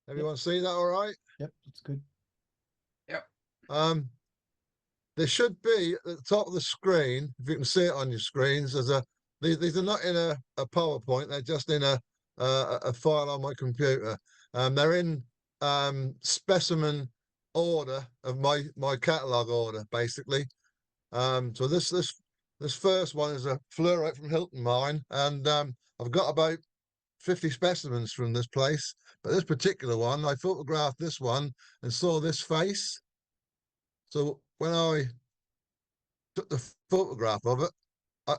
Yep. Everyone see that all right? Yep. That's good. Yep. There should be at the top of the screen, if you can see it on your screens, these are not in a PowerPoint, they're just in a file on my computer. They're in specimen order of my catalogue order, basically. So this first one is a fluorite from Hilton Mine, and I've got about 50 specimens from this place. But this particular one, I photographed this one and saw this face. So when I took the photograph of it,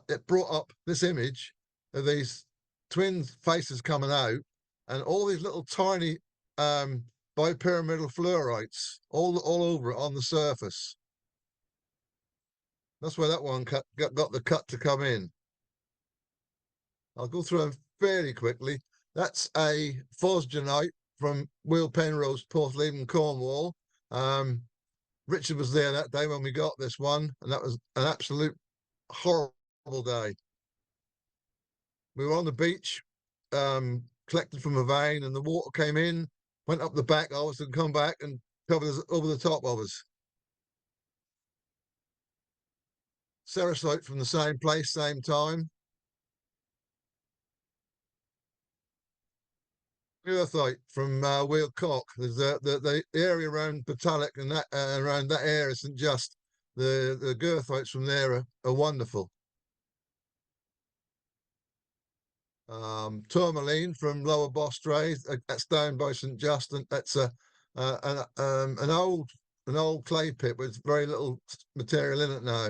it brought up this image of these twin faces coming out, and all these little tiny bipyramidal fluorites all over it on the surface. That's where that one got the cut to come in. I'll go through them fairly quickly. That's a phosgenite from Wheel Penrose, Porthleven, Cornwall. Richard was there that day when we got this one, and that was an absolute horrible day. We were on the beach, collected from a vein, and the water came in, went up the back of us, and come back and covered us over the top of us. Cerussite from the same place, same time. Goethite from Wheel Cock. There's the area around Batalic and that around that area isn't just the goethites from there are wonderful. Tourmaline from Lower Bostrade, that's down by St Justin. That's an old clay pit with very little material in it now.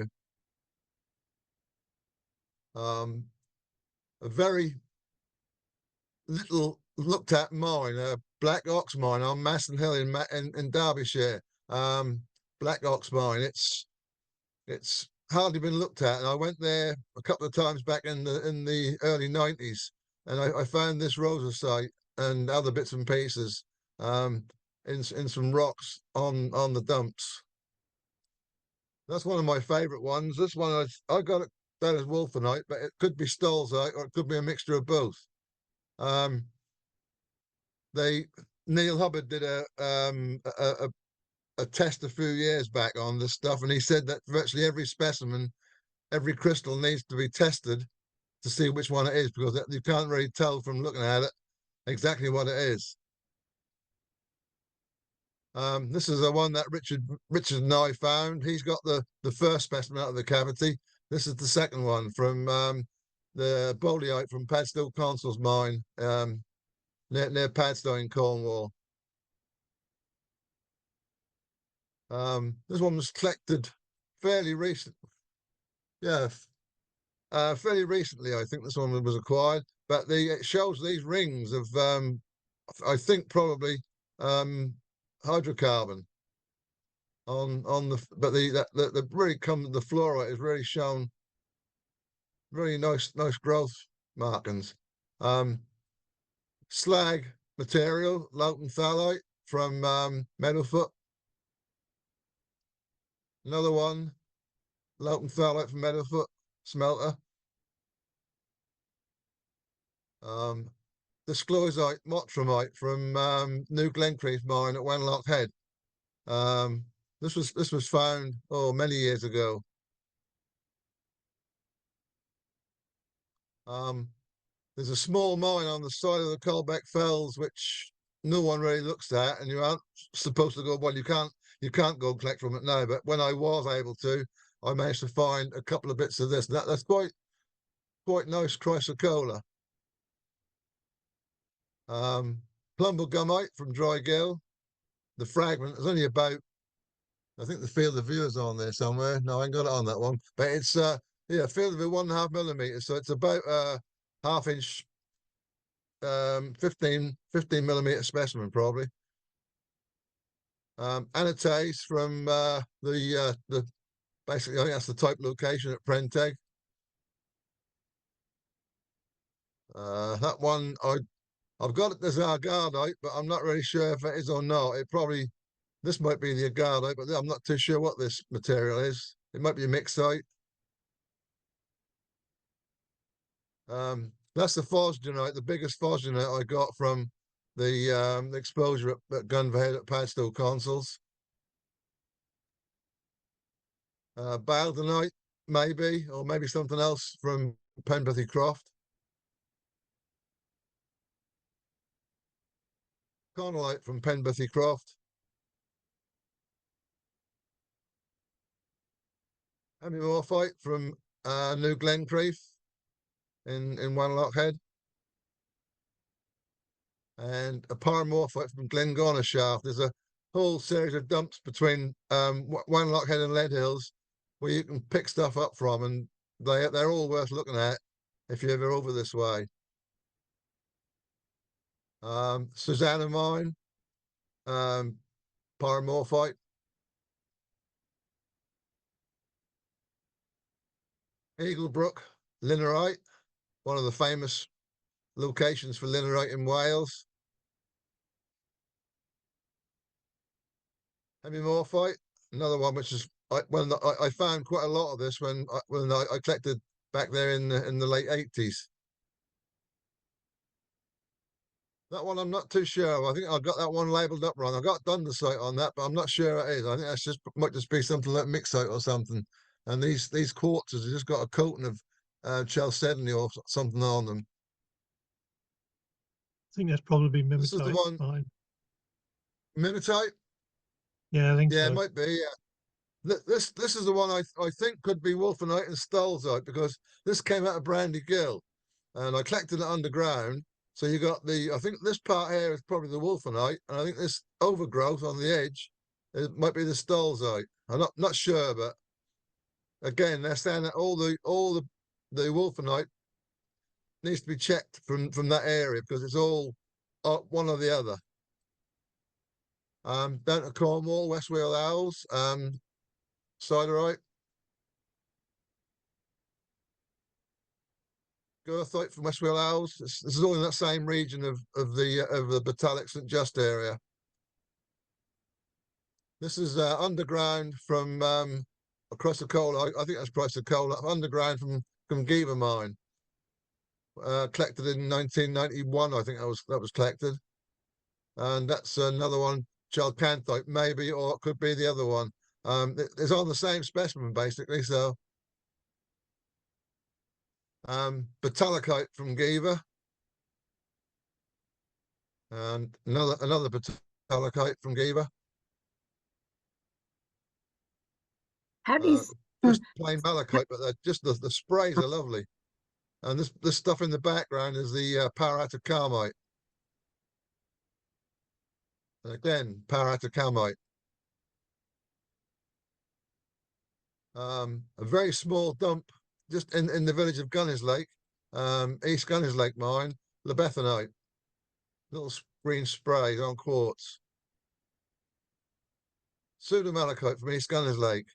A very little looked at mine, Black Ox mine on Maston Hill in Derbyshire. Black Ox mine. It's hardly been looked at, and I went there a couple of times back in the early 90s, and I found this rosacite and other bits and pieces in some rocks on the dumps. That's one of my favourite ones. This one I got it that as wolfenite, but it could be stolzite or it could be a mixture of both. Neil Hubbard did a test a few years back on this stuff, and he said that virtually every specimen, every crystal needs to be tested to see which one it is, because you can't really tell from looking at it exactly what it is. This is the one that Richard and I found. He's got the first specimen out of the cavity. This is the second one from the boleite from Padstow Consols mine near Padstow in Cornwall. This one was collected fairly recent. Yeah, fairly recently, I think this one was acquired. But it shows these rings of, I think probably hydrocarbon on the. But the really the fluorite is really shown. Really nice growth markings. Slag material, Loughton phthalate from Meadowfoot. Another one, Loughton phthalate from Meadowfoot smelter. Disclosite mottramite from New Glencrease mine at Wenlock Head. This was found many years ago. There's a small mine on the side of the Colbeck Fells which no one really looks at, and you aren't supposed to go. Well, you can't go collect from it now. But when I was able to, I managed to find a couple of bits of this. That's quite nice chrysocolla. Plumbergumite from Drygill. The fragment is only about, I think the field of view is on there somewhere. No, I ain't got it on that one. But it's field of view 1.5 millimeters. So it's about half inch 15 millimeter specimen probably. Anatase from the basically I think that's the type location at Prenteg. That one I've got it as agardite, but I'm not really sure if it is or not. This might be the agardite, but I'm not too sure what this material is. It might be a mixite. That's the phosgenite, the biggest phosgenite I got from the exposure at Gunverhead at Padstow Consols. Baldonite, maybe, or maybe something else from Penberthy Croft. Conolite from Penberthy Croft. Hemimorphite from New Glencreef in One Head. And a paramorphite from Glengorner Shaft. There's a whole series of dumps between One Head and Lead Hills where you can pick stuff up from, and they're all worth looking at if you're ever over this way. Susanna Mine, paramorphite. Eaglebrook, linerite, one of the famous locations for linerite in Wales. Hemimorphite, another one which is I found quite a lot of this when I collected back there in the late 80s. That one I'm not too sure. I think I got that one labelled up wrong. I got Dundersite on that, but I'm not sure it is. I think that's just might just be something like Mixite or something. And these quartzes have just got a coating of chalcedony or something on them. I think that's probably This is the mimetite. one. Fine. Mimetite? Yeah, I think Yeah, so. it might be. Yeah. This is the one I think could be Wolfenite and Stolzite, because this came out of Brandy Gill, and I collected it underground. So you got I think this part here is probably the Wolfenite, and I think this overgrowth on the edge, it might be the Stolzite. I'm not sure, but again, they're saying that all the Wolfenite needs to be checked from that area because it's all one or the other. Down to Cornwall, West Wheel Owls, Siderite, Goethite from West Wheel Owls. This is all in that same region of the Batalic St Just area. This is underground from across the coal. I think that's across the coal. Underground from Giva Mine. Collected in 1991, I think that was collected, and that's another one, chalcanthite maybe, or it could be the other one. It's on the same specimen basically. So Batalicite from Giva, and another Batalicite from Giva. How do you Just plain malachite, but just the sprays are lovely. And this stuff in the background is the Paratacamite. And again, Paratacamite. A very small dump just in the village of Gunners Lake, East Gunners Lake mine, Lebethanite. Little green sprays on quartz. Pseudomalachite from East Gunners Lake.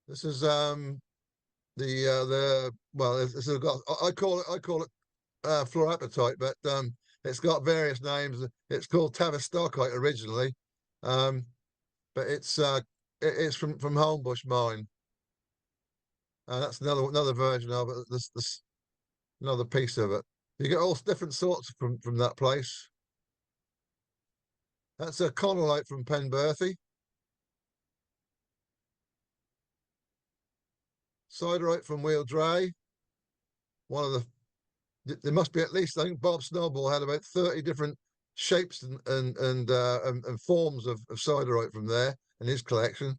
This is well, it's got, I call it fluorapatite, but it's got various names. It's called Tavistockite originally, but it's from Homebush Mine. That's another version of it. This another piece of it. You get all different sorts from that place. That's a conolite from Penberthy. Siderite from Wheel Dray. One of there must be at least, I think Bob Snowball had about 30 different shapes and forms of siderite from there in his collection.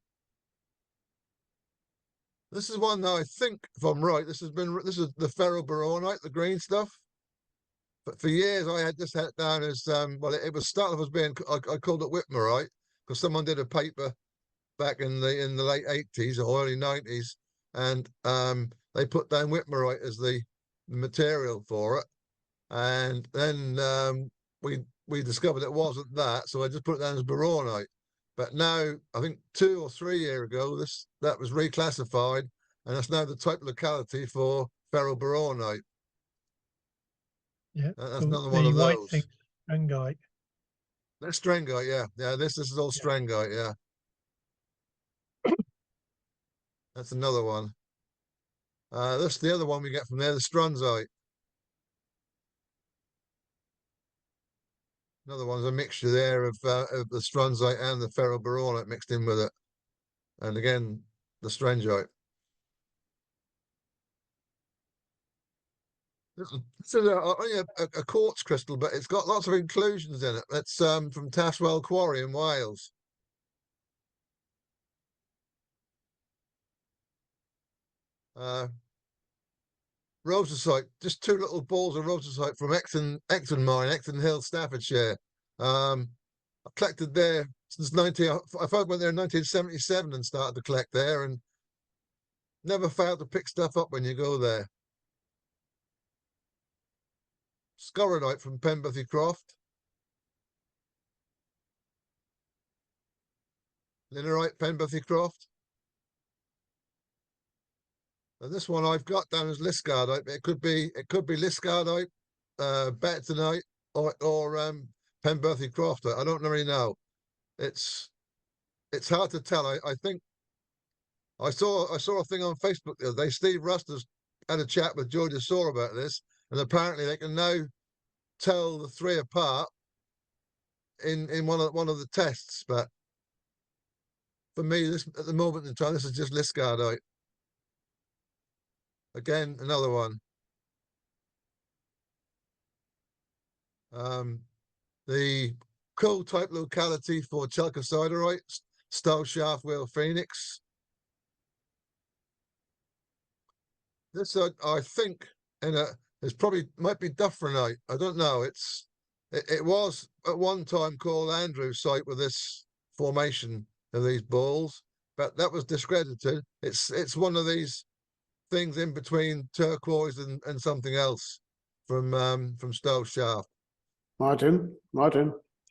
This is one that I think, if I'm right, this is the ferroboronite, the green stuff. But for years I had this down as well. It was started off as being I called it whitmerite because someone did a paper back in the late 80s or early 90s, and they put down whitmerite as the material for it, and then we discovered it wasn't that, so I just put it down as boronite. But now I think 2 or 3 years ago that was reclassified, and that's now the type locality for ferroboronite. Yeah, That's so another one the of white those. thing, strangite. That's strangite, yeah. This is all Yeah. strangite, yeah. That's another one. That's the other one we get from there, the strunzite. Another one's a mixture there of the stronzite and the ferroboronite mixed in with it. And again, the strangite. This is only a quartz crystal, but it's got lots of inclusions in it. It's from Taftswell Quarry in Wales. Rosasite, just two little balls of rosasite from Exton Mine, Exton Hill, Staffordshire. I collected there since I went there in 1977 and started to collect there, and never failed to pick stuff up when you go there. Scorodite from Penberthy Croft. Linerite, Penberthy Croft. And this one I've got down as Liscardite. It could be Liscardite, Bettonite, or Penberthy Croft. I don't really know. It's hard to tell. I think I saw a thing on Facebook the other day. Steve Ruster's had a chat with Georgia Saw about this, and apparently they can now tell the three apart in one of the tests. But for me, this at the moment in time, this is just Liscardite. Again, another one. The coal type locality for chalcosiderite, Stowe Shaft Whale Phoenix. This I think it's probably might be Duffranite. I don't know. It was at one time called Andrew's site with this formation of these balls, but that was discredited. It's one of these things in between turquoise and something else from Stowe Shaft. Martin,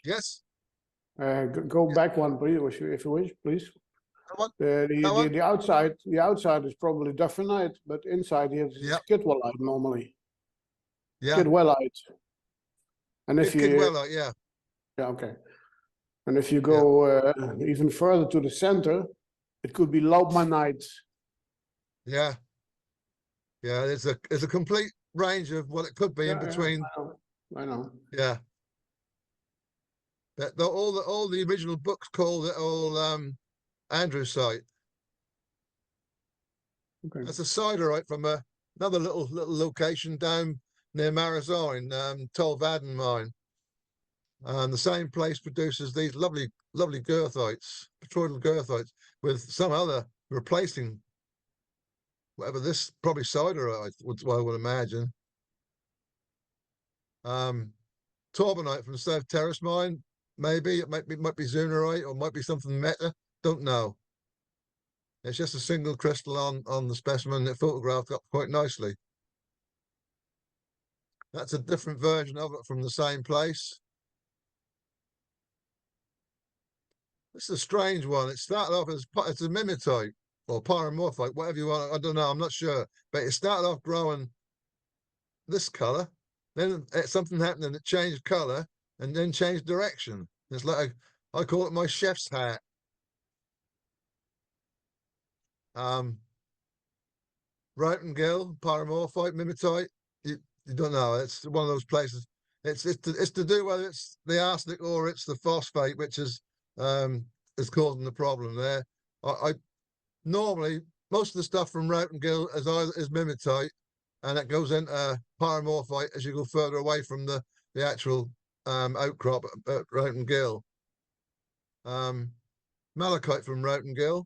Yes. go back one, please, if you wish, please. Come on. The outside is probably Dufferite, but inside here is Yep. Kidwellite normally. Yeah. Kidwellite. And if you Kidwellite, yeah. yeah, okay. And if you go even further to the center, it could be Laubmanite. Yeah. Yeah, there's a complete range of what it could be in between. I know. Yeah. That all the original books called it all Andrew's site. Okay. That's a siderite from another little location down near Marazoin, Tolvaden mine. And the same place produces these lovely girthites, petroidal girthites, with some other replacing whatever this probably siderite I would imagine. Torbanite from South Terrace mine, maybe it might be Zunarite or might be something meta. Don't know. It's just a single crystal on the specimen that photographed up quite nicely. That's a different version of it from the same place. This is a strange one. It started off as it's a mimetite or pyromorphite, whatever you want. I don't know. I'm not sure, but it started off growing this color. Then something happened and it changed color and then changed direction. It's like I call it my chef's hat. Routengill, pyromorphite, mimetite. You don't know. It's one of those places. It's to do whether it's the arsenic or it's the phosphate, which is causing the problem there. I normally most of the stuff from Routengill is mimetite, and it goes into pyromorphite as you go further away from the actual outcrop at Routengill. Malachite from Routengill.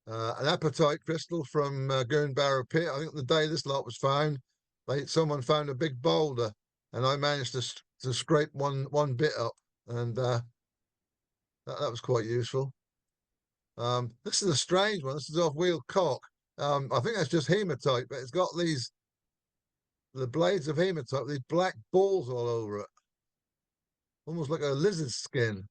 An apatite crystal from Goonbarrow Pit. I think the day this lot was found, someone found a big boulder, and I managed to scrape one bit up, and that was quite useful. This is a strange one. This is off Wheel Cock. I think that's just hematite, but it's got the blades of hematite, these black balls all over it, almost like a lizard skin.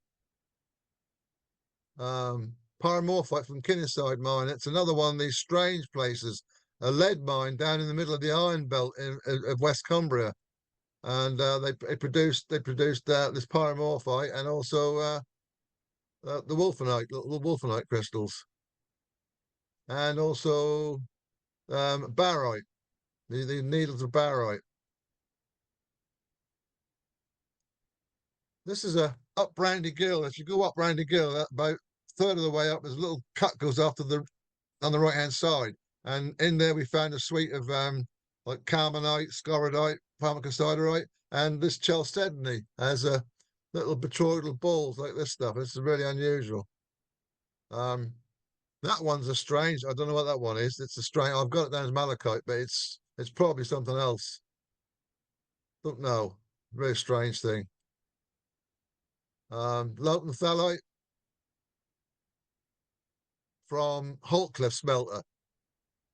Pyromorphite from Kinniside mine. It's another one of these strange places, a lead mine down in the middle of the iron belt of West Cumbria, and they produced this pyromorphite and also the wolfenite crystals, and also barite, the needles of barite. This is a up Brandy Gill. If you go up Brandy Gill, about a third of the way up, there's a little cut goes after the on the right hand side, and in there we found a suite of like carmonite, scorodite, palmacosiderite, and this chalcedony has a little botryoidal balls like this stuff. It's really unusual. That one's a strange. I don't know what that one is. It's a strange. I've got it down as malachite, but it's probably something else. Don't know. Very strange thing. Lowton thalite from Holtcliffe smelter,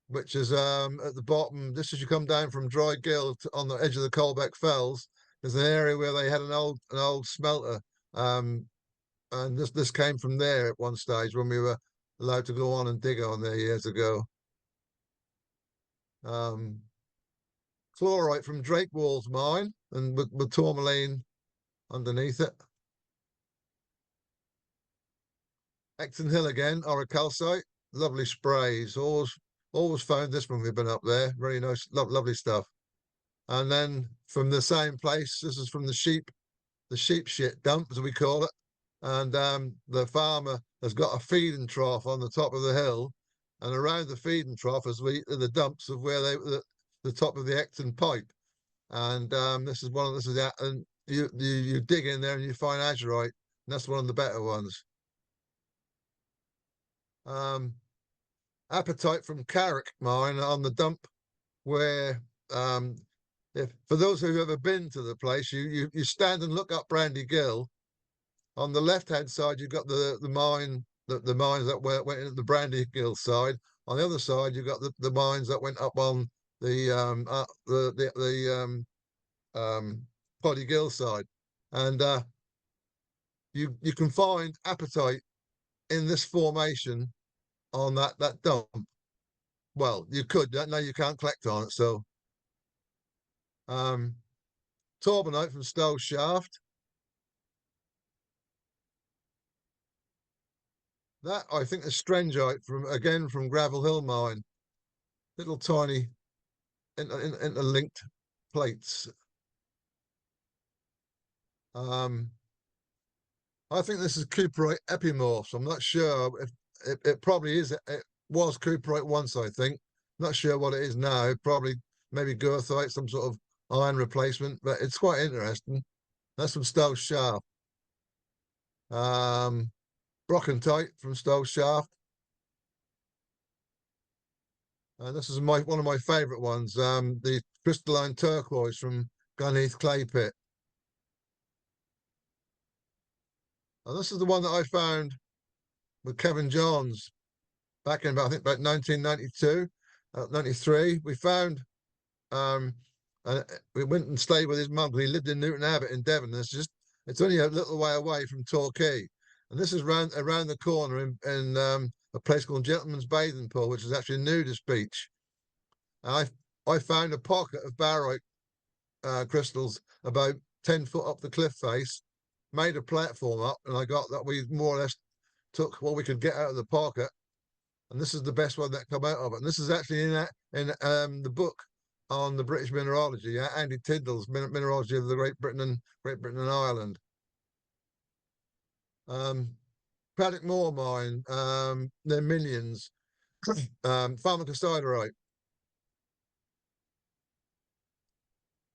which is at the bottom. Just as you come down from Dry Gill on the edge of the Colbeck Fells, there's an area where they had an old smelter. And this came from there at one stage when we were allowed to go on and dig on there years ago. Chlorite from Drake Walls mine, and with tourmaline underneath it. Exton Hill again, orichalcite, lovely sprays. Always found this when we've been up there. Very nice, lovely stuff. And then from the same place, this is from the sheep shit dump, as we call it. And the farmer has got a feeding trough on the top of the hill, and around the feeding trough is the dumps of where the top of the Exton pipe. And this is that, and you dig in there and you find azurite, and that's one of the better ones. Apatite from Carrick mine on the dump, where if for those who've ever been to the place, you stand and look up Brandy Gill. On the left hand side, you've got the mine, the mines that went into the Brandy Gill side. On the other side, you've got the mines that went up on the Poddy Gill side, and you can find apatite in this formation on that dump. Well, you could. No, you can't collect on it. So, torbanite from Stowe Shaft. That I think is strangite from Gravel Hill mine. Little tiny interlinked plates. I think this is cuprite epimorphs. I'm not sure if it probably is. It was cuprite once, I think. Not sure what it is now. Probably maybe goethite, some sort of iron replacement, but it's quite interesting. That's from Stowe Shaft. Brockentite from Stowe Shaft. And this is one of my favourite ones, the crystalline turquoise from Gunheath Clay Pit. And this is the one that I found with Kevin Johns back in I think about 1992, 93. We found we went and stayed with his mum. He lived in Newton Abbot in Devon. It's only a little way away from Torquay. And this is around the corner in a place called Gentleman's Bathing Pool, which is actually a nudist beach. And I found a pocket of barite crystals about 10 foot up the cliff face, made a platform up, and I got that. We more or less took what we could get out of the pocket, and this is the best one that come out of it. And this is actually in the book on the British mineralogy, Andy Tyndall's Mineralogy of the Great Britain and Ireland. Paddock Moor mine, they're millions. Pharmacosiderite.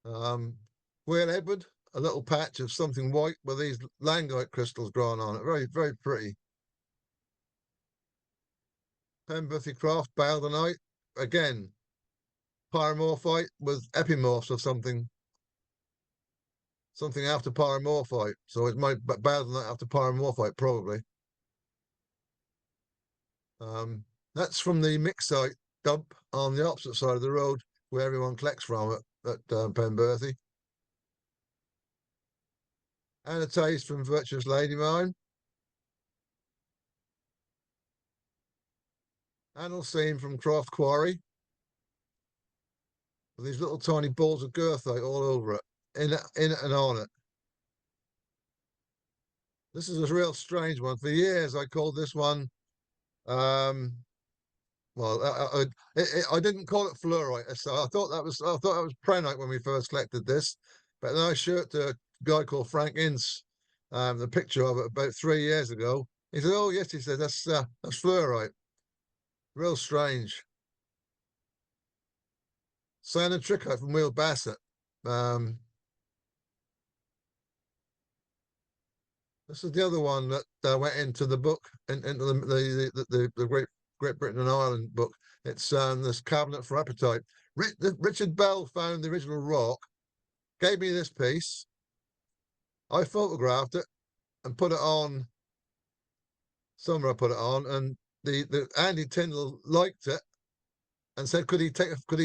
Whale Edward, a little patch of something white with these langite crystals growing on it. Very, very pretty. Pemberthy Craft Baldonite, again, pyromorphite with epimorphs of something after pyromorphite. So it might Baldonite after pyromorphite, probably. That's from the mixite dump on the opposite side of the road where everyone collects from it at Pemberthy. And a taste from Virtuous Lady Mine. Analcime from Croft Quarry. With these little tiny balls of goethite all over it, in it and on it. This is a real strange one. For years, I called this one, well, I didn't call it fluorite. So I thought that was prehnite when we first collected this. But then I showed it to a guy called Frank Ince the picture of it about 3 years ago. He said, "Oh yes," he said, that's fluorite. Real strange. Cyanide trichite from Will Bassett. This is the other one that went into the book, into the Great Britain and Ireland book. It's this cabinet for apatite. Richard Bell found the original rock, gave me this piece. I photographed it and put it on. Somewhere I put it on, and the Andy Tyndall liked it and said, could he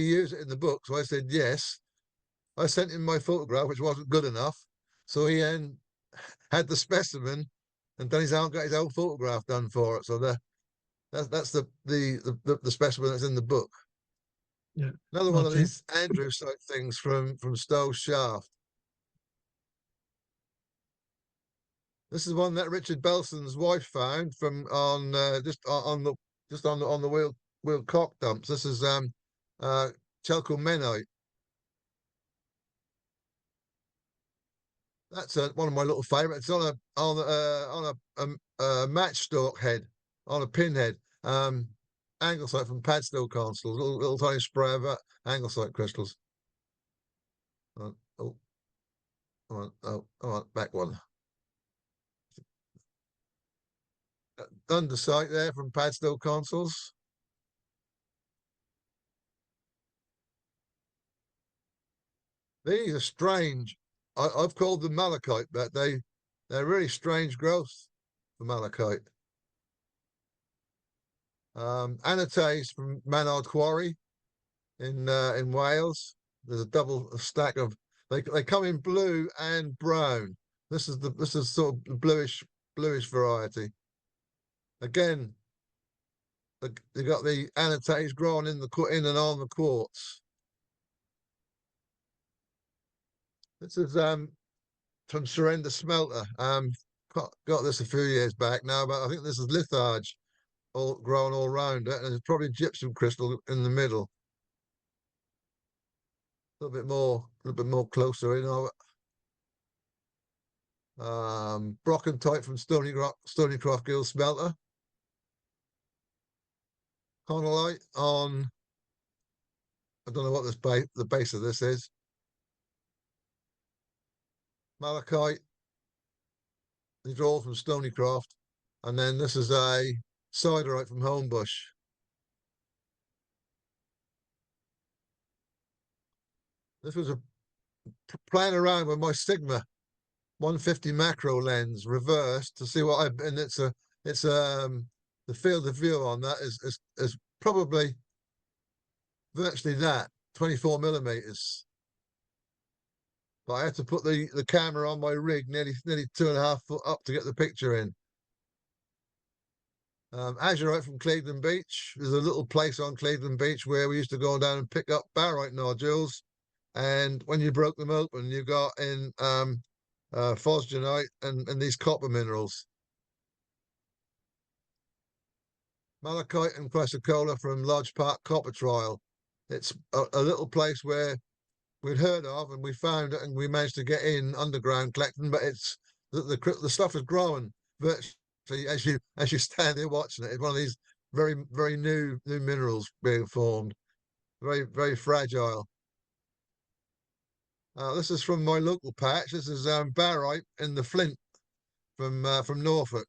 use it in the book? So I said yes. I sent him my photograph, which wasn't good enough. So he then had the specimen and got his own photograph done for it. So that's the specimen that's in the book. Yeah. Another one of Okay. these Andrew type things from Stowe's shaft. This is one that Richard Belson's wife found from on on the wheel cock dumps. This is chalcomenite. That's one of my little favourites. It's on a matchstalk head, on a pinhead. Anglesite from Padstow Consols, little tiny spray of anglesite crystals. Oh, come on, back one. Undersight there from Padstow Consols. These are strange. I've called them malachite, but they're really strange growth for malachite. Annotates from Manard Quarry in Wales. There's a double stack of they come in blue and brown. This is sort of bluish variety. Again, they got the annotates growing in and on the quartz. This is from Surrender Smelter. Got this a few years back now, but I think this is litharge all growing all around it, and there's probably gypsum crystal in the middle. A little bit more closer in. Brockentite from Stonycroft Gill Smelter. Conolite on, I don't know what the base of this is. Malachite. These are all from Stonycroft. And then this is a siderite from Homebush. This was playing around with my Sigma 150 macro lens reversed to see what and it's the field of view on that is probably virtually that 24 millimeters. But I had to put the camera on my rig nearly 2.5 foot up to get the picture in. Azurite from Cleveland Beach. There's a little place on Cleveland Beach where we used to go down and pick up barite nodules, and when you broke them open, you got in phosgenite and these copper minerals. Malachite and chrysocolla from Lodge Park Copper Trial. It's a little place where we'd heard of, and we found it, and we managed to get in underground collecting. But it's the stuff is growing virtually as you stand there watching it. It's one of these very new minerals being formed. Very fragile. This is from my local patch. This is barite in the flint from Norfolk.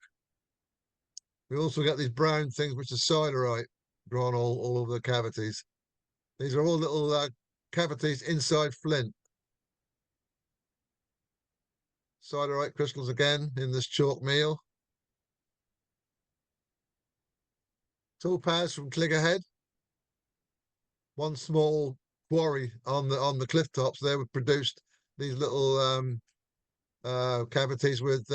We also get these brown things, which is siderite, growing all over the cavities. These are all little cavities inside flint. Siderite crystals again in this chalk meal. Topaz from Cliggerhead. One small quarry on the cliff tops there produced these little cavities with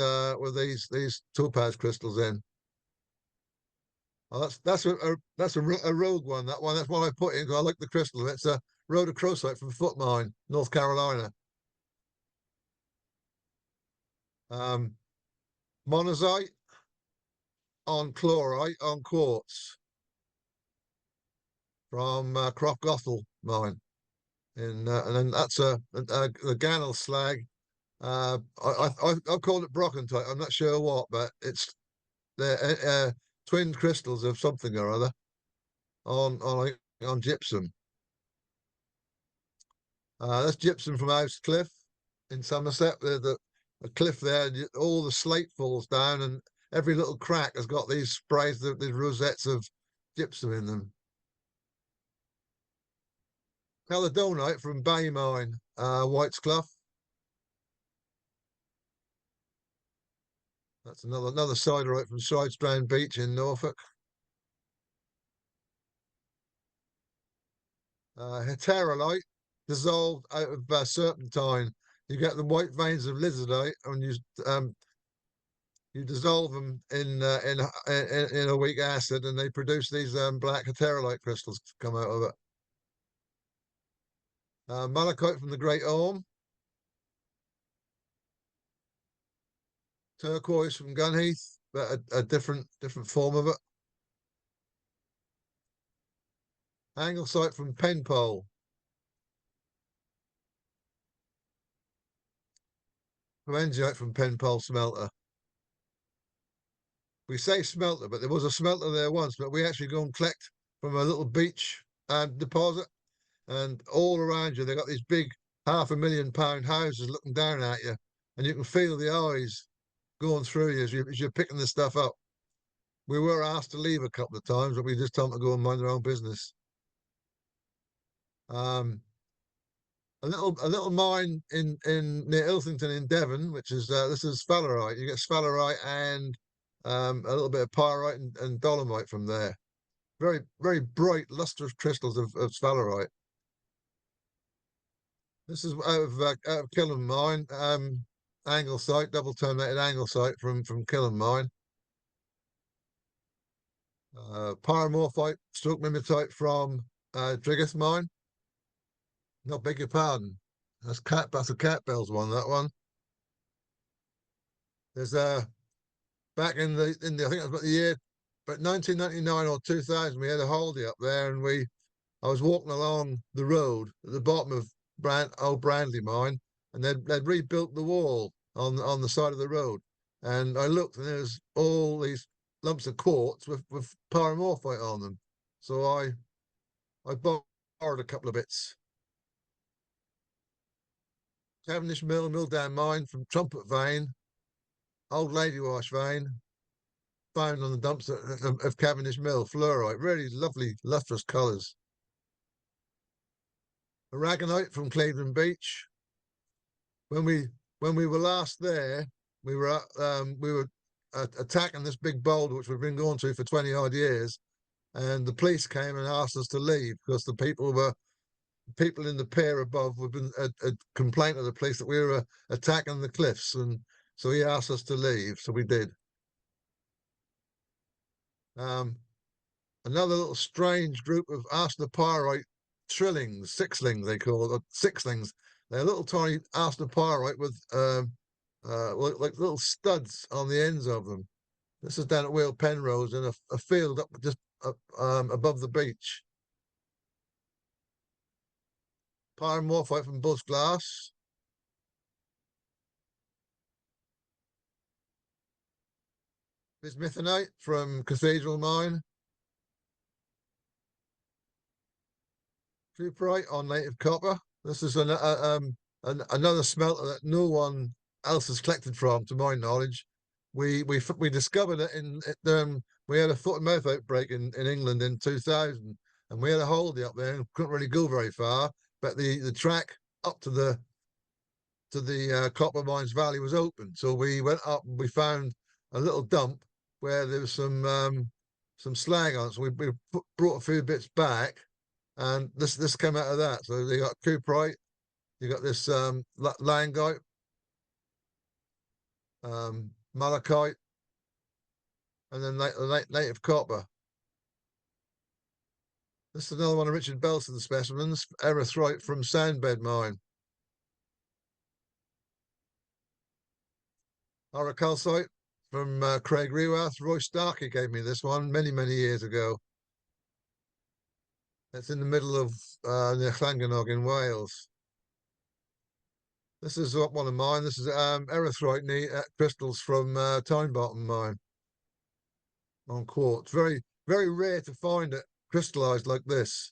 these topaz crystals in. Oh, that's a rogue one. That's one I put in because I like the crystal. It's a rhodochrosite from Foot Mine, North Carolina. Monazite on chlorite on quartz from Croft Gothel mine, and then that's the Gannel slag I call it brockentite. I'm not sure what, but it's the twin crystals of something or other on gypsum. That's gypsum from House Cliff in Somerset. The cliff there, all the slate falls down, and every little crack has got these sprays, these rosettes of gypsum in them. Caledonite from Bay Mine, White's Clough. That's another siderite from Sidestrand Beach in Norfolk. Heterolite dissolved out of serpentine. You get the white veins of lizardite, and you dissolve them in a weak acid, and they produce these black heterolite crystals come out of it. Malachite from the Great Orme. Turquoise from Gunheath, but a different form of it. Anglesite from Penpole. Phalangeite from Penpole Smelter. We say smelter, but there was a smelter there once, but we actually go and collect from a little beach deposit, and all around you they got these big £500,000 houses looking down at you, and you can feel the eyes going through you as you're picking this stuff up. We were asked to leave a couple of times, but we just told them to go and mind their own business. A little mine in near Ilthington in Devon, which is this is sphalerite. You get sphalerite and a little bit of pyrite and dolomite from there. Very bright, lustrous crystals of sphalerite. This is out of Killam Mine, anglesite, double terminated anglesite from Killam Mine. Pyromorphite, stroke mimetite from Driggith Mine. No, beg your pardon. That's a cat bells one. That one. There's back in the I think it was about the year, but 1999 or 2000, we had a holiday up there, and I was walking along the road at the bottom of old Brandley Mine, and they'd rebuilt the wall on the side of the road, and I looked, and there's all these lumps of quartz with pyromorphite on them. So I borrowed a couple of bits. Cavendish Mill, Milldown Mine from Trumpet Vein, Old Lady Wash Vein, found on the dumps of Cavendish Mill, fluorite, really lovely, lustrous colours. Aragonite from Cleveland Beach. When we were last there, we were attacking this big boulder which we've been going to for 20 odd years, and the police came and asked us to leave because the people in the pier above had been a complaint of the police that we were attacking the cliffs, and so he asked us to leave, so we did. Another little strange group of arsenopyrite trillings, sixlings they call it, or sixlings. They're little tiny arsenopyrite with like little studs on the ends of them. This is down at Wheel Penrose in a field up just above the beach. Pyromorphite from Buzz Glass. Bismuthinite from Cathedral Mine. Cuprite on native copper. This is another smelter that no one else has collected from, to my knowledge. We discovered it we had a foot and mouth outbreak in England in 2000, and we had a holiday up there and couldn't really go very far. But the track up to the Copper Mines Valley was open, so we went up and we found a little dump where there was some slag on it. So we brought a few bits back, and this came out of that. So they got cuprite, you got this langite, malachite, and then native copper. This is another one of Richard Belson's specimens, erythrite from Sandbed Mine. Orichalcite from Craig Rewath. Roy Starkey gave me this one many years ago. It's in the middle of near Llanganog in Wales. This is one of mine. This is erythrite crystals from Time Bottom mine on quartz. Very, very rare to find it crystallized like this.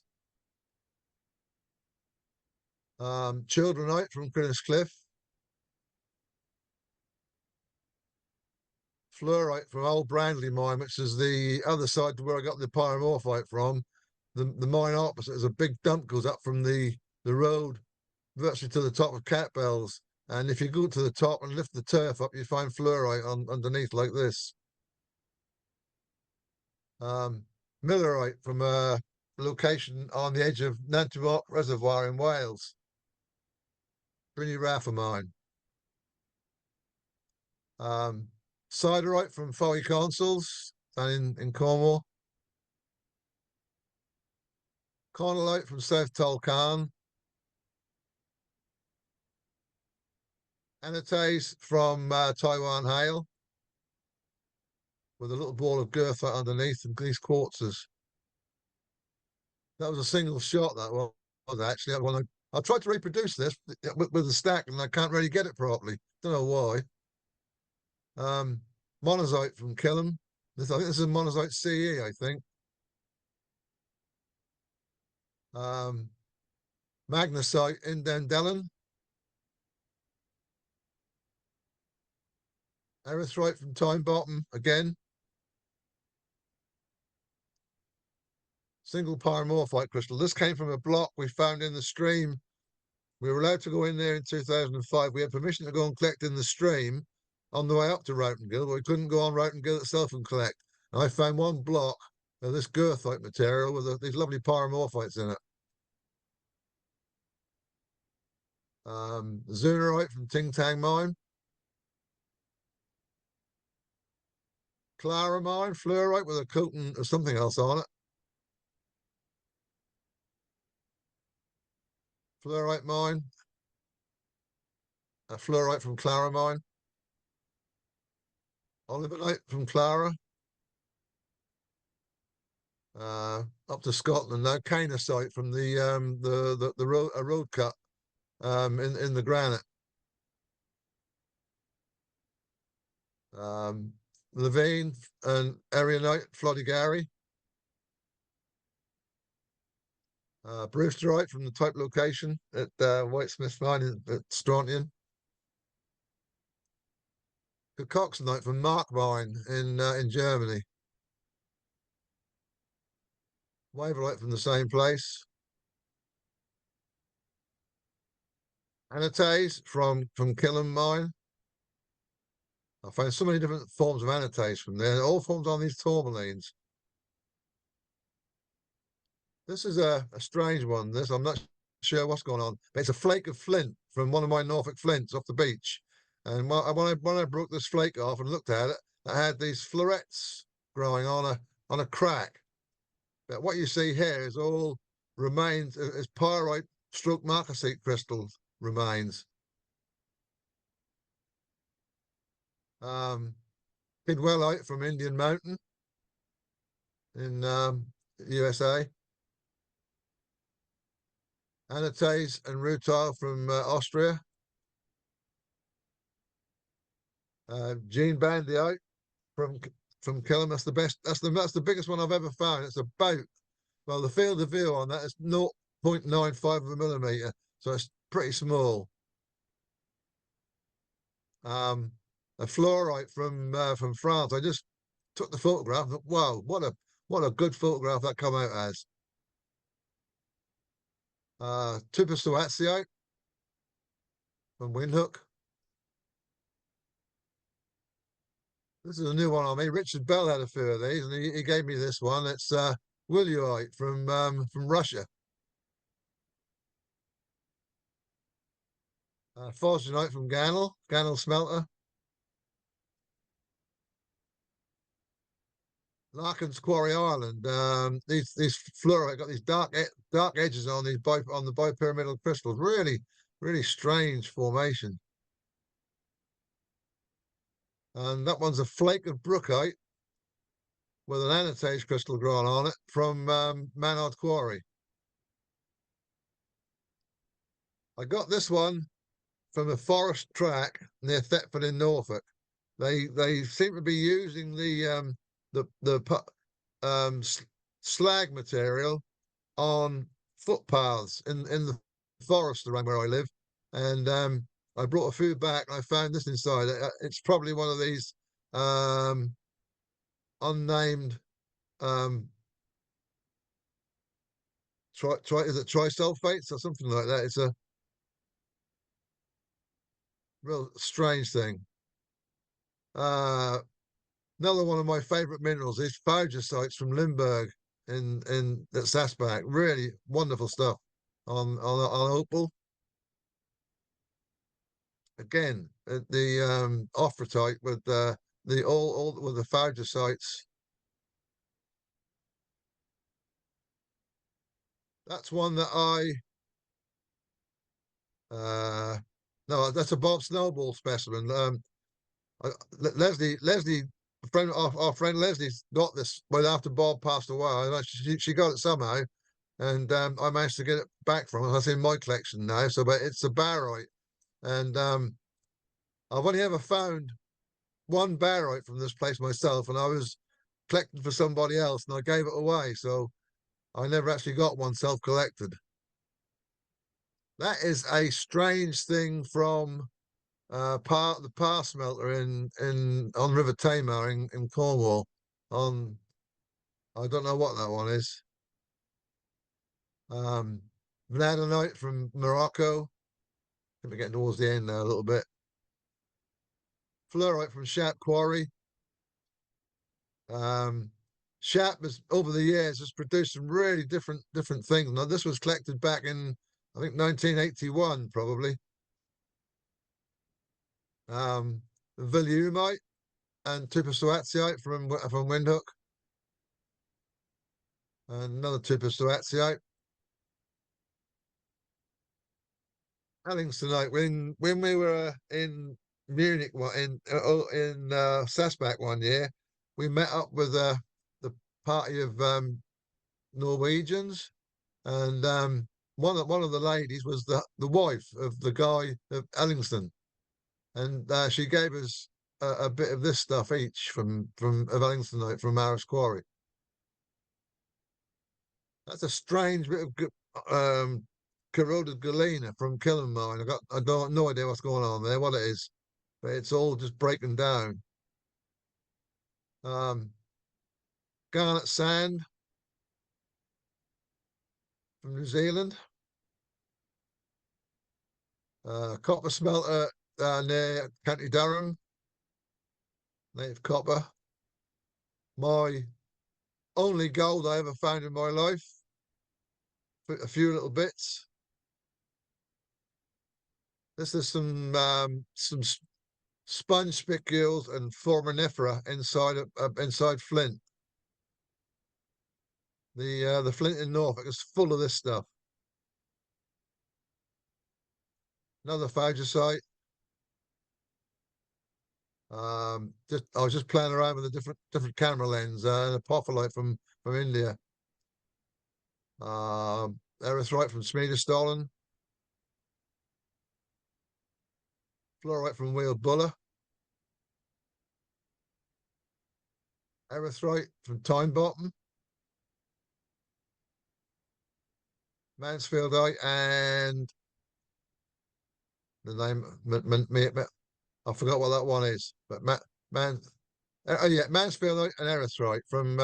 Childrenite from Cliff. Fluorite from Old Brandley mine, which is the other side to where I got the pyromorphite from. The mine opposite is a big dump goes up from the road virtually to the top of Cat Bells. And if you go to the top and lift the turf up, you find fluorite underneath like this. Millerite from a location on the edge of Nantucket Reservoir in Wales. Pretty rare for mine. Siderite from Fowey Consols down in Cornwall. Cornelite from South Tolkien. Anatase from Taiwan Hale with a little ball of goethite underneath and these quartzes. That was a single shot, that was actually. I tried to reproduce this with the stack and I can't really get it properly. Don't know why. Monazite from Killam. I think this is Monazite CE, I think. Magnesite in Dendelin. Erythrite from Time Bottom again. Single pyromorphite crystal. This came from a block we found in the stream. We were allowed to go in there in 2005. We had permission to go and collect in the stream on the way up to Roughtongill, but we couldn't go on Roughtongill itself and collect. And I found one block of this goethite material with these lovely pyromorphites in it. Zoonerite from Ting Tang mine. Clara mine, fluorite with a coating of something else on it. Fluorite mine. A fluorite from Clara mine. Oliverite from Clara. Up to Scotland now. Canosite from the road cut in the granite. Levine and Erionite, Floddigary. Brewsterite from the type location at Whitesmith mine at Strontian. Coxonite from Mark mine in Germany. Waverite from the same place. Anatase from Killam mine. I found so many different forms of anatase from there. All forms on these tourmalines. This is a strange one. I'm not sure what's going on. But it's a flake of flint from one of my Norfolk flints off the beach. And when I broke this flake off and looked at it, I had these florets growing on a crack. But what you see here is all remains is pyrite stroke marcasite crystal remains. Kidwellite from Indian Mountain in USA. Anatase and rutile from Austria. Gene Bandiote from Killam. That's the best. That's the biggest one I've ever found. It's about, well, the field of view on that is 0.95 of a millimeter, so it's pretty small. A fluorite from France. I just took the photograph. And thought, wow, what a good photograph that come out as. Tupasoatsiite from Windhoek. This is a new one on me. Richard Bell had a few of these, and he gave me this one. It's Willuite from Russia. Phosgenite from Gannel smelter. Larkin's Quarry Island. These fluorite got these dark edges on the bipyramidal crystals. Really strange formation. And that one's a flake of brookite with an anatase crystal growing on it from Manard Quarry. I got this one from a forest track near Thetford in Norfolk. They seem to be using slag material on footpaths in the forest around where I live, and I brought a few back and I found this inside. It's probably one of these unnamed is it trisulfates or something like that? It's a real strange thing. Another one of my favorite minerals is phagicites from Limburg in at Sasbach. Really wonderful stuff on opal. Again, the ophrotite with the all with the phagicites. That's one that no, that's a Bob Snowball specimen. Leslie, our friend Leslie's got this. Well, after Bob passed away, she got it somehow, and I managed to get it back from her. That's in my collection now. So, but it's a barite, and I've only ever found one barite from this place myself, and I was collecting for somebody else, and I gave it away. So I never actually got one self-collected. That is a strange thing from the Par smelter in on River Tamar in Cornwall. I don't know what that one is. Vanadinite from Morocco. I think we're getting towards the end now a little bit. Fluorite from Shap Quarry. Shap has over the years has produced some really different things. Now this was collected back in I think 1981 probably. Viliumite and tupistoaceite from Windhoek. And another tupistoaceite. Ellingtonite. When we were in Munich, in Sasbach one year, we met up with the party of Norwegians, and one of the ladies was the wife of the guy of Ellingston, and she gave us a bit of this stuff each from of Ellingtonite from Maris Quarry. That's a strange bit of corroded galena from Killen Mine. I don't no idea what's going on there, what it is, but it's all just breaking down. Garnet sand from New Zealand. Copper smelter near County Durham. Native copper. My only gold I ever found in my life. A few little bits. This is some sponge spicules and foraminifera inside flint. The flint in Norfolk is full of this stuff. Another phagicite. I was just playing around with a different camera lens and a apophyllite from India. Erythrite from Smedestollen. Fluorite from Wheeled Buller. Erythrite from Tyne-Bottom. Mansfieldite and the name I forgot what that one is, but Mansfieldite and Erythrite from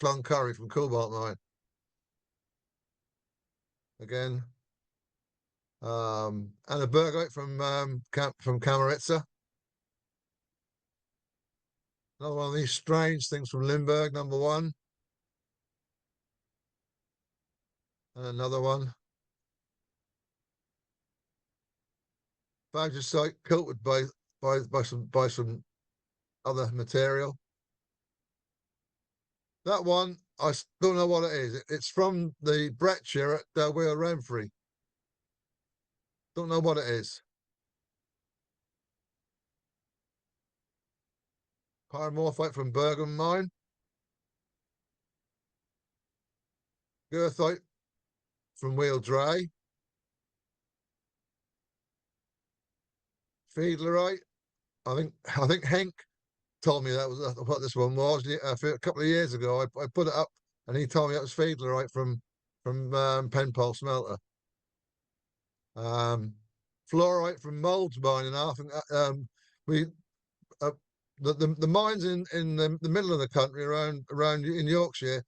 Cloncurry from Cobalt Mine. Again, and a Bergite from Kamaritsa. Another one of these strange things from Limburg, number one. And another one. Phagicite coated by some other material. That one, I don't know what it is. It's from the breccia at Wheel Renfrey. Don't know what it is. Pyromorphite from Bergen Mine. Goethite from Wheel Dray. Fiedlerite. I think Henk told me that was what this one was. A couple of years ago, I put it up, and he told me it was Fiedlerite from Penpole Smelter. Fluorite from Molds Mining. I think we the mines in the middle of the country around in Yorkshire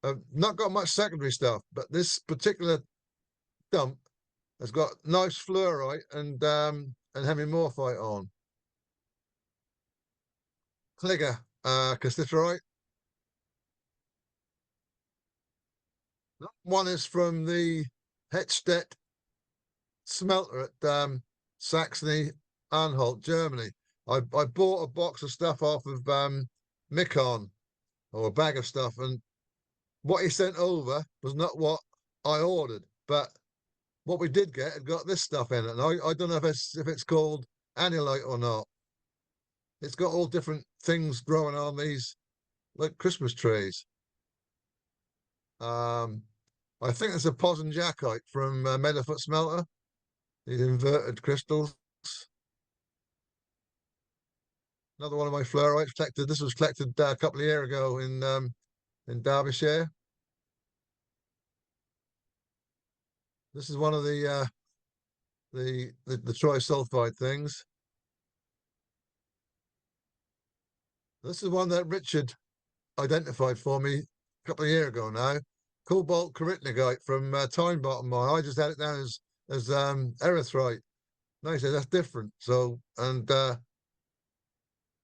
have not got much secondary stuff, but this particular dump has got nice fluorite and heavy morphite on. Cligger, cassiterite. That one is from the Hetstedt smelter at Saxony Anhalt, Germany. I bought a box of stuff off of Mikon, or a bag of stuff, and what he sent over was not what I ordered, but what we did get had got this stuff in it. And I don't know if it's called annulite or not. It's got all different things growing on these like Christmas trees. I think it's a Posenjakite from Meadowfoot Smelter. These inverted crystals. Another one of my fluorites collected. This was collected a couple of years ago in Derbyshire. This is one of the trisulfide things. This is one that Richard identified for me a couple of years ago now. Cobalt Caritnigite from Tyne-Bottom Mine. I just had it down as erythrite. No, he said that's different. So, and I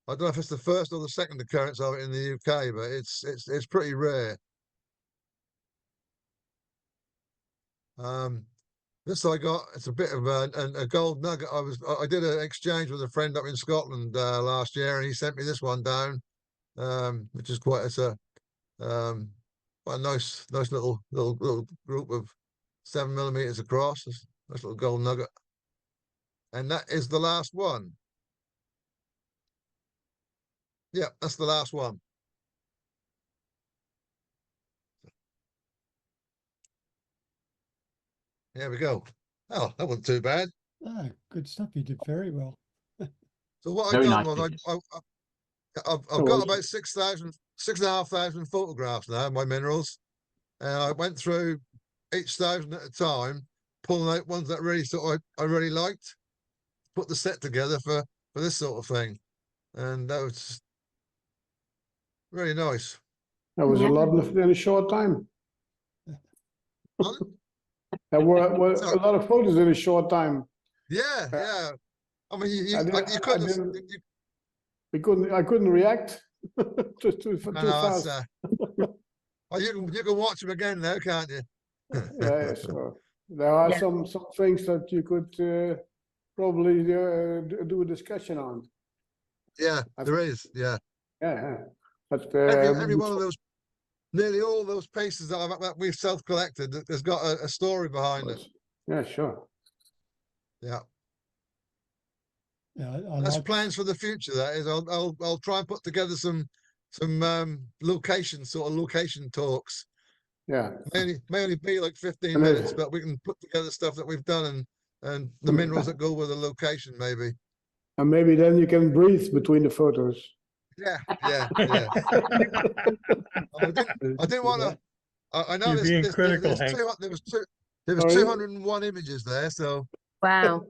don't know if it's the first or the second occurrence of it in the UK, but it's pretty rare. This I got. It's a bit of a gold nugget. I did an exchange with a friend up in Scotland last year, and he sent me this one down, which is quite quite a nice little group of 7 millimeters across. Nice little gold nugget, and that is the last one. Yeah, that's the last one. There we go. Oh, that wasn't too bad. Ah, good stuff. You did very well. So what Very I've done nice was I've Oh, got well. about 6,500 photographs now of my minerals, and I went through each thousand at a time, pulling out ones that really I really liked, put the set together for this sort of thing, and that was really nice. That was a Yeah. lot in a short time. There were a lot of photos in a short time. Yeah, yeah. I mean, you I couldn't. I couldn't react too No, fast. well, you can watch them again now, can't you? Yeah, so there are Yeah. some things that you could probably do a discussion on. Yeah, there is. Yeah, Yeah, but every one of those, nearly all those pieces that we've self-collected, has got a story behind it. yeah, sure. Yeah, Yeah, I that's like. plans for the future. That is, I'll try and put together some location talks. Yeah, May only be like 15 And minutes, but we can put together stuff that we've done and the minerals that go with the location, maybe. and maybe then you can breathe between the photos. Yeah. I didn't want to. I know You're being critical, there Hank. was Sorry? 201 images there, so Wow.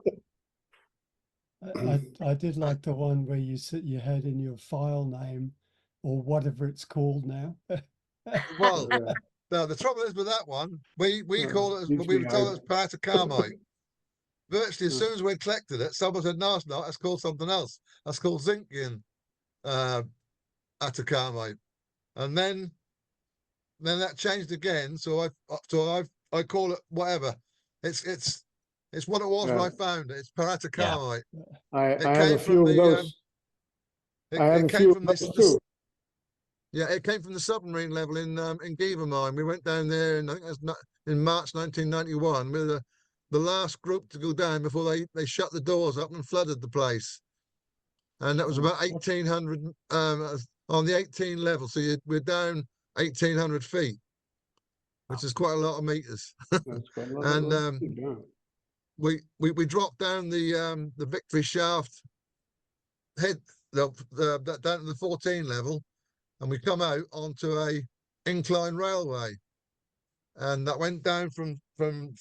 I did like the one where you had in your file name or whatever it's called now. well. Yeah. No, the trouble is with that one, we call it, Beats we me were told out. it was part of Carmite. Virtually as Yeah. soon as we'd collected it, someone said, no, it's not, it's called something else. That's called Zinkian Atacamite. And then that changed again. So I call it whatever. It's what it was when Yeah. I found it. It's Paratacamite. I It have came a from few of the, those. I have it a came few from of this, those too. yeah, it came from the submarine level in Geaver Mine. We went down there in, I think it was in March 1991. We were the last group to go down before they shut the doors up and flooded the place. And that was about 1,800 on the 18 level. So we're down 1,800 feet, which is quite a lot of meters. That's quite a lot And of yeah. we dropped down the Victory shaft head down to the 14 level, and we come out onto a incline railway, and that went down from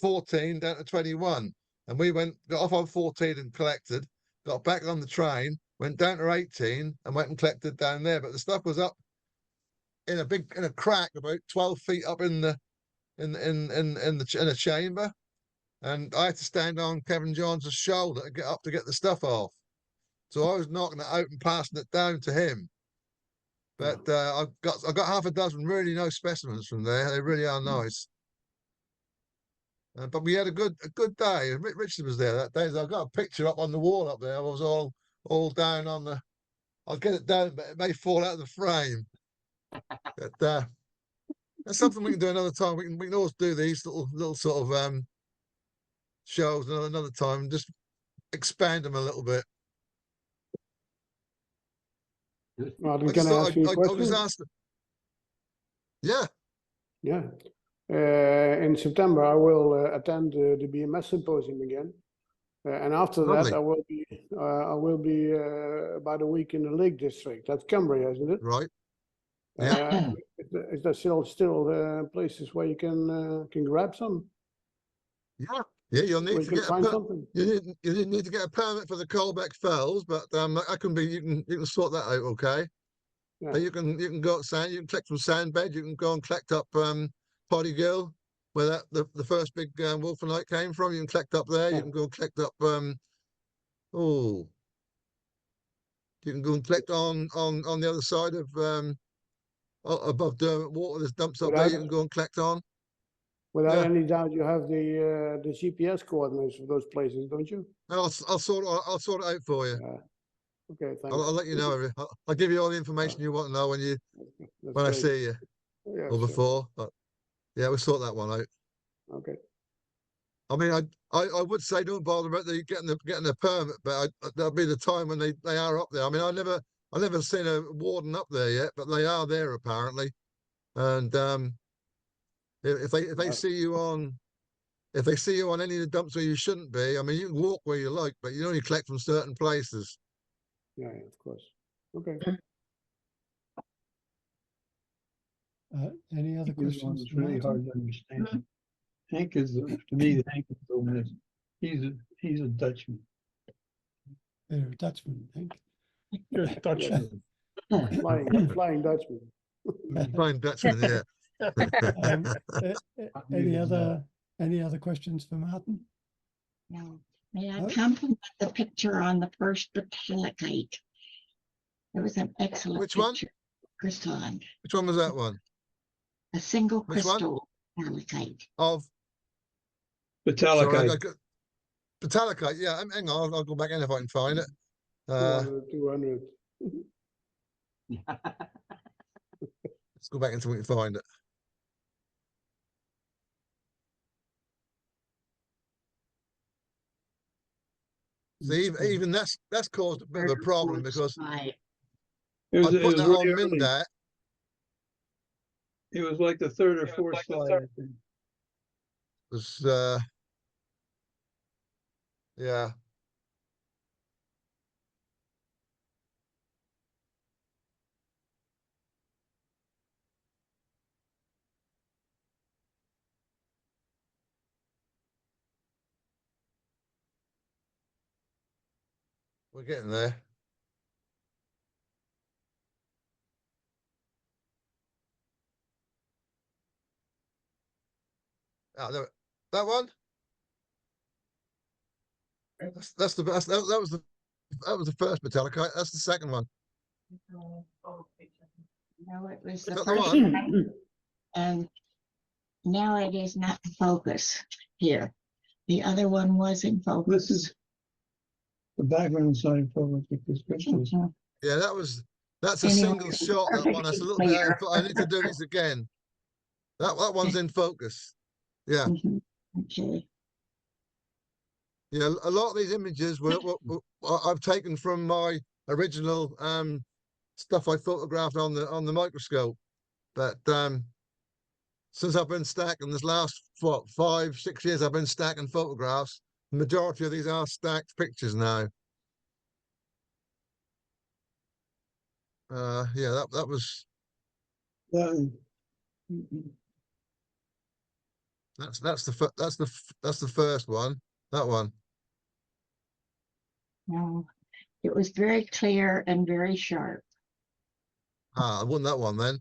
14 down to 21, and we got off on 14 and collected, got back on the train, went down to 18 and went and collected down there. But the stuff was up in a crack about 12 feet up in a chamber, and I had to stand on Kevin Johns's shoulder to get up to get the stuff off. So I was knocking it out and passing it down to him. But I got half a dozen really nice specimens from there. They really are nice. But we had a good day. Richard was there that day. So I got a picture up on the wall up there. I was all down on the. I'll get it down, but it may fall out of the frame. But that's something we can do another time. We can always do these little sort of shows another time and just expand them a little bit. Martin, I can just I thought ask you a I'll question? just ask them. Yeah. Yeah. In September, I will attend the BMS symposium again, and after Lovely. that, I will be about a week in the Lake District. That's Cumbria, isn't it? Right. Yeah. Is there still places where you can grab some? Yeah. Yeah. You'll Where need you to can get find something. you didn't need to get a permit for the Colbeck Fells, but that can be you can sort that out. Okay. Yeah. But you can go sand. You can collect from Sandbed. You can go and collect up Potty Gill, where the first big wolfenite came from. You can collect up there. Yeah. You can go and collect up you can go and collect on the other side of above Derwent Water. There's dumps up there. You can go and collect on. Without Yeah. any doubt, you have the GPS coordinates of those places, don't you? I'll sort it out for you. Okay, thanks. I'll let you know. I'll give you all the information you want to know That's when I great. see you Yeah, or sure. before. But yeah, we'll sort that one out. Okay. I mean, I would say don't bother about getting the permit, but that'll be the time when they are up there. I mean, I never seen a warden up there yet, but they are there apparently. And if they see you on any of the dumps where you shouldn't be, I mean, you can walk where you like, but you only collect from certain places. Yeah, of course. Okay. Any other This one questions? is for really Martin? hard to understand. Hank is, to me, Hank is the one he's a Dutchman. You're a Dutchman, I think. You're a Dutchman. Flying Dutchman. Fine Dutchman, yeah. Any other questions for Martin? No. May I Oh. compliment the picture on the first batalicite? It was an excellent Which one? picture. Crystalline. Which one was that one? A single Which one? crystal batalicite. Of Metallica. Batalicite, yeah. Hang on, I'll go back in if I can find it. 200. Let's go back until we can find it. See, even that's caused a bit of a problem because Right. It I was, put that really on early. Mindat. It was like the third or fourth slide, I think. Was yeah. We're getting there. Oh, there, that one. That's the best. That was the first Metallicite. That's the second one. No, it was Is the that the first one? one. And now it is not in focus here. The other one was in focus. This is the background sign for this crystals. Mhm. Yeah, that's a Anyway, single shot. That one. That's a little perfectly bit. clear. I need to do these again. That one's in focus. Yeah. Mhm. Okay. Yeah, a lot of these images were I've taken from my original stuff I photographed on the microscope, but since I've been stacking this last 5-6 years, I've been stacking photographs. majority of these are stacked pictures now. Yeah, that was Uh, that's the first one. That one. No, it was very clear and very sharp. Ah, I won that one then.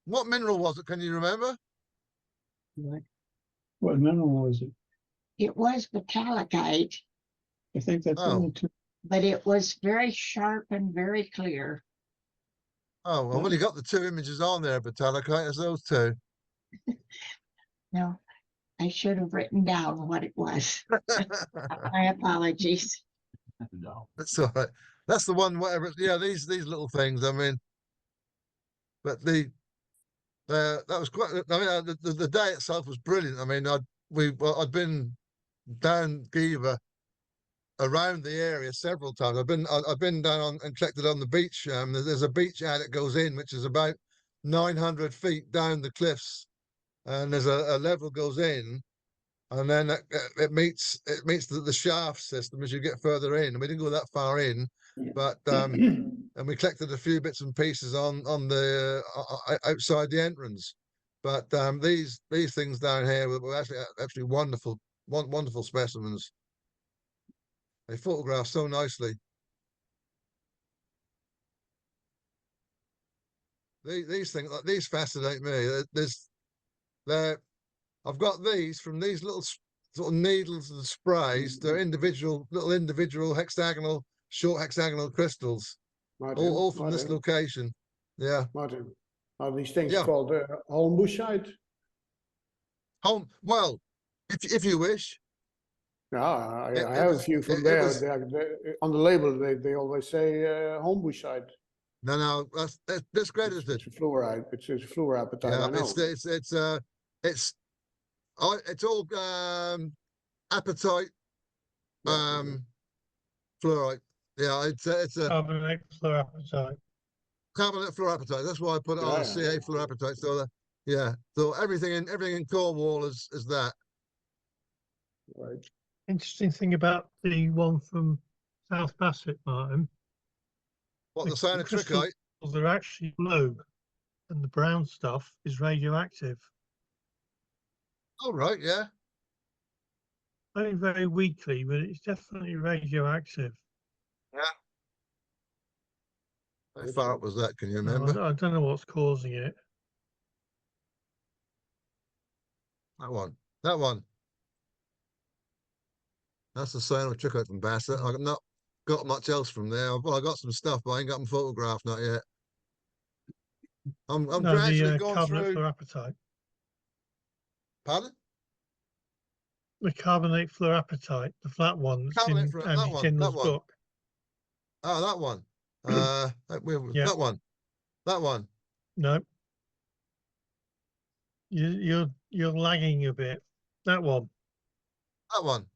What mineral was it? Can you remember? What mineral was it? It was metallicite, I think that's the Oh. only two. but it was very sharp and very clear. Oh, I've only got the two images on there, Metallicite, as those two. No, I should have written down what it was. My apologies. That's all right. That's the one, whatever. Yeah, these little things. I mean, but that was quite. I mean, the day itself was brilliant. I mean, I'd been down Giva around the area several times. I've been down on and checked it on the beach. There's a beach out that goes in, which is about 900 feet down the cliffs, and there's a level goes in, and then it meets the shaft system as you get further in. And we didn't go that far in, but and we collected a few bits and pieces on the outside the entrance. But these things down here were actually wonderful specimens. They photograph so nicely. These things, like, these fascinate me. I've got these from these little sort of needles and sprays. They're individual short hexagonal crystals, Martin, all from this Martin, location. Yeah. Martin, are these things Yeah. called Holmbushite? Well, if you wish. Yeah, I It have a was- few from it there. was- On the label, they always say Holmbushite. No, that's great, isn't it? It's a fluoride. It's fluorapatite. Yeah, I know. it's all apatite fluorite. Yeah, it's a Carbonate fluorapatite. carbonate fluorapatite. That's why I put it on Yeah, a CA fluorapatite. So so everything in Cornwall is that. Right. Interesting thing about the one from South Bassett, Martin, What The- the sign the of crystal- trichite? they're actually blue, and the brown stuff is radioactive. Oh right, yeah. Only very weakly, but it's definitely radioactive. How far up was that? Can you No, remember? I don't know what's causing it. That one. That one. That's the sign of trichite from Bassett. I've not got much else from there. Well, I got some stuff, but I ain't got them photographed, not yet. I'm No, gradually the going carbonate through. fluorapatite. Pardon? The carbonate fluorapatite, the flat one that's Carbonate in fluor- Andy that one, Tyndall's that one. book. Oh, that one. Yeah. That one. That one. No. You're lagging a bit. That one. That one.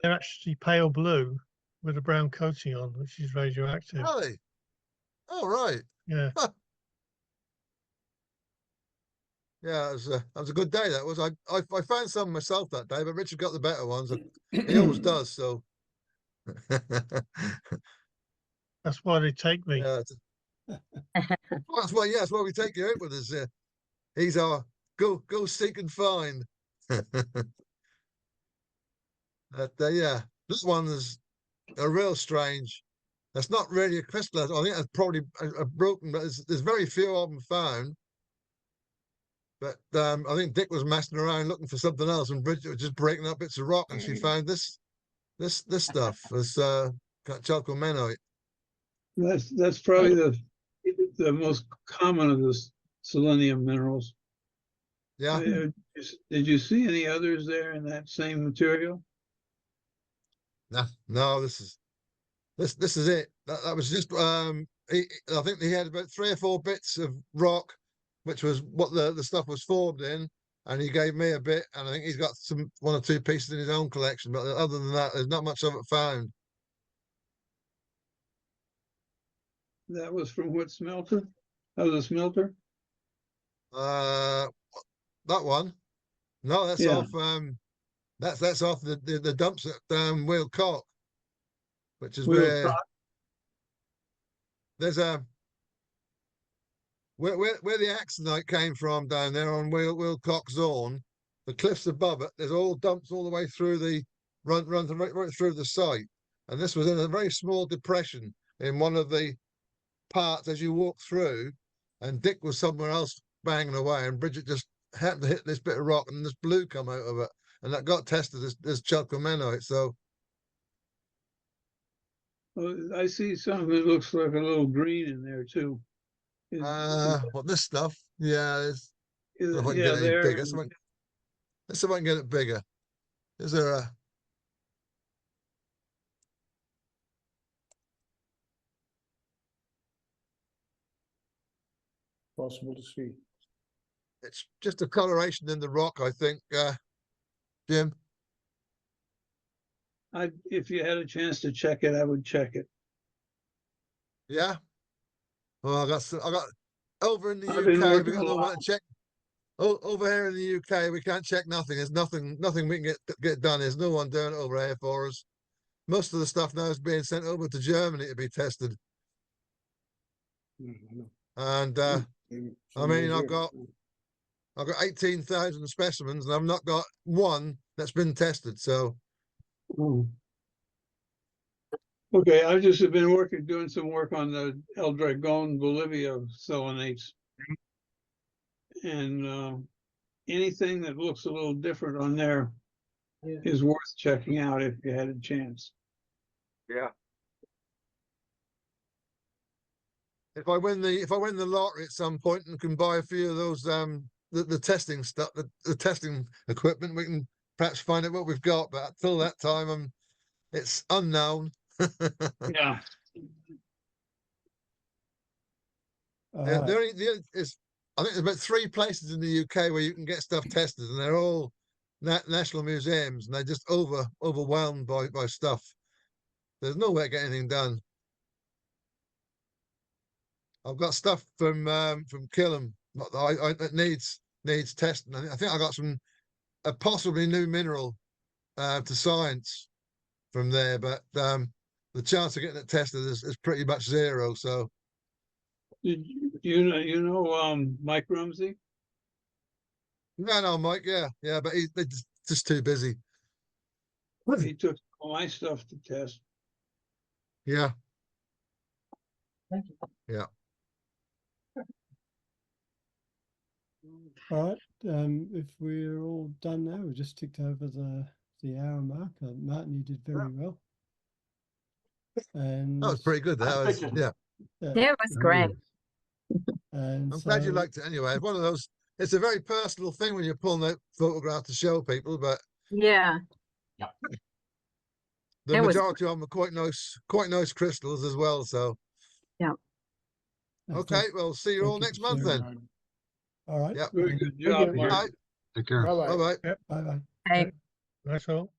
They're actually pale blue with a brown coating on, which is radioactive. Really? Oh, right. Yeah. Yeah, that was a good day. That was. I found some myself that day, but Richard got the better ones. He always does. So. That's why they take me. Yeah. That's why. Yeah, that's why we take you out with us. He's our go seek and find. But yeah, this one is a real strange. That's not really a crystal. I think that's probably a broken, but there's very few of them found. But I think Dick was messing around looking for something else, and Bridget was just breaking up bits of rock, and she found this stuff. It's got chalcomenite. That's probably the most common of the selenium minerals. Yeah. Did you see any others there in that same material? No, this is it. That was just I think he had about 3 or 4 bits of rock, which was what the stuff was formed in, and he gave me a bit, and I think he's got 1 or 2 pieces in his own collection. But other than that, there's not much of it found. That was from what smelter? That was a smelter? That one. No, that's Yeah. off. That's off the dumps at Wheel Cock, which is Wheel where Cock. there's a where the accident came from down there on Wheel Cock Zone. The cliffs above it, there's all dumps all the way through the right through the site, and this was in a very small depression in one of the parts as you walk through, and Dick was somewhere else banging away, and Bridget just happened to hit this bit of rock, and this blue come out of it, and that got tested as chalcomenite. So I see some of it looks like a little green in there too. Is- well, this stuff, yeah, is if I it- can yeah, get it any there. bigger. Let's see if I can get it bigger. Is there a Possible to see. it's just a coloration in the rock, I think, Jim. If you had a chance to check it, I would check it. Yeah. Well, I got over in the I've been UK, we working got a no lot. one to check. Oh, over here in the UK, we can't check nothing. There's nothing we can get done. There's no one doing it over here for us. Most of the stuff now is being sent over to Germany to be tested. Yeah, I know. And I mean, I've got 18,000 specimens, and I've not got one that's been tested. So Oh. Okay, I've just been doing some work on the El Dragon Bolivia selenates. And anything that looks a little different on there is worth checking out if you had a chance. yeah. If I win the lottery at some point and can buy a few of those the testing stuff, the testing equipment, we can perhaps find out what we've got. But until that time, it's unknown. Yeah. The Alright, only is I think there's about 3 places in the UK where you can get stuff tested, and they're all national museums, and they're just overwhelmed by stuff. There's no way to get anything done. I've got stuff from Killam that needs testing. I think I got a possibly new mineral to science from there, but the chance of getting it tested is pretty much zero. So Did you know Mike Rumsey? no, Mike, yeah, but they're just too busy. He took all my stuff to test. Yeah, alright, if we're all done now, we just ticked over the hour mark. Martin, you did very well. And that was pretty good. That was, yeah. Yeah, it was great. And I'm glad you so- liked it anyway. It's one of those. It's a very personal thing when you're pulling out photographs to show people, but Yeah. the It was- majority of them are quite nice crystals as well. So I okay, think- well, see you all thank you next for month sharing. then. All right. Yep. Very good Thank job, you. Mark. Bye Bye bye. bye. Yep, Bye bye. Hey. nice all.